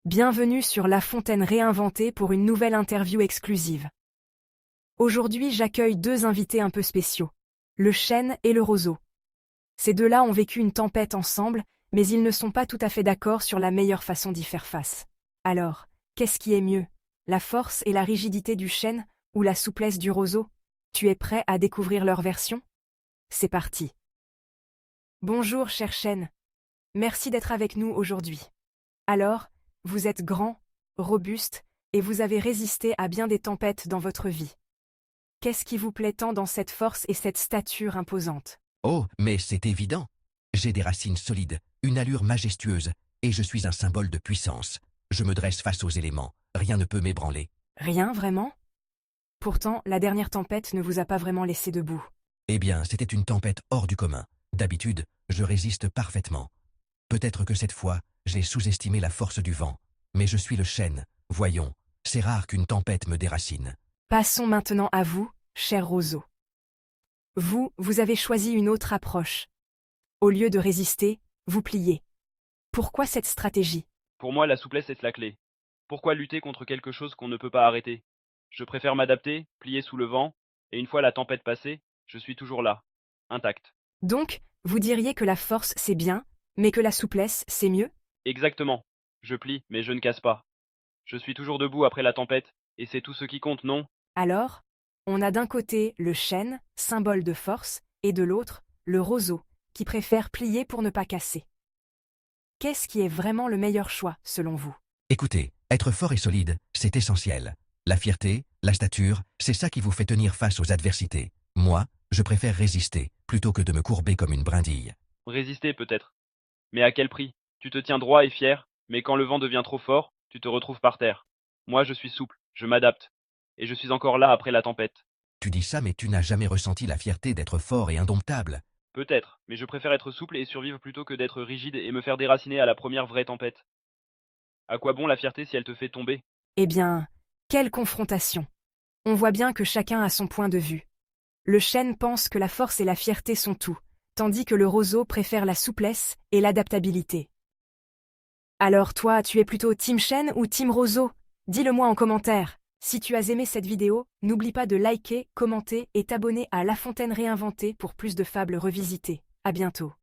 Bienvenue sur La Fontaine réinventée pour une nouvelle interview exclusive. Aujourd'hui, j'accueille deux invités un peu spéciaux, le chêne et le roseau. Ces deux-là ont vécu une tempête ensemble, mais ils ne sont pas tout à fait d'accord sur la meilleure façon d'y faire face. Alors, qu'est-ce qui est mieux, la force et la rigidité du chêne ou la souplesse du roseau? Tu es prêt à découvrir leur version? C'est parti. Bonjour, cher chêne. Merci d'être avec nous aujourd'hui. Alors, vous êtes grand, robuste, et vous avez résisté à bien des tempêtes dans votre vie. Qu'est-ce qui vous plaît tant dans cette force et cette stature imposante? Oh, mais c'est évident. J'ai des racines solides, une allure majestueuse, et je suis un symbole de puissance. Je me dresse face aux éléments, rien ne peut m'ébranler. Rien, vraiment? Pourtant, la dernière tempête ne vous a pas vraiment laissé debout. Eh bien, c'était une tempête hors du commun. D'habitude, je résiste parfaitement. Peut-être que cette fois, j'ai sous-estimé la force du vent. Mais je suis le chêne, voyons, c'est rare qu'une tempête me déracine. Passons maintenant à vous, cher roseau. Vous avez choisi une autre approche. Au lieu de résister, vous pliez. Pourquoi cette stratégie? Pour moi, la souplesse est la clé. Pourquoi lutter contre quelque chose qu'on ne peut pas arrêter? Je préfère m'adapter, plier sous le vent, et une fois la tempête passée, je suis toujours là, intact. Donc, vous diriez que la force c'est bien, mais que la souplesse c'est mieux? Exactement. Je plie, mais je ne casse pas. Je suis toujours debout après la tempête, et c'est tout ce qui compte, non? Alors, on a d'un côté le chêne, symbole de force, et de l'autre, le roseau, qui préfère plier pour ne pas casser. Qu'est-ce qui est vraiment le meilleur choix, selon vous? Écoutez, être fort et solide, c'est essentiel. La fierté, la stature, c'est ça qui vous fait tenir face aux adversités. Moi, je préfère résister, plutôt que de me courber comme une brindille. Résister peut-être. Mais à quel prix? Tu te tiens droit et fier, mais quand le vent devient trop fort, tu te retrouves par terre. Moi, je suis souple, je m'adapte. Et je suis encore là après la tempête. Tu dis ça mais tu n'as jamais ressenti la fierté d'être fort et indomptable. Peut-être, mais je préfère être souple et survivre plutôt que d'être rigide et me faire déraciner à la première vraie tempête. À quoi bon la fierté si elle te fait tomber? Eh bien, quelle confrontation! On voit bien que chacun a son point de vue. Le chêne pense que la force et la fierté sont tout, tandis que le roseau préfère la souplesse et l'adaptabilité. Alors toi, tu es plutôt team chêne ou team roseau? Dis-le-moi en commentaire. Si tu as aimé cette vidéo, n'oublie pas de liker, commenter et t'abonner à La Fontaine réinventée pour plus de fables revisitées. À bientôt.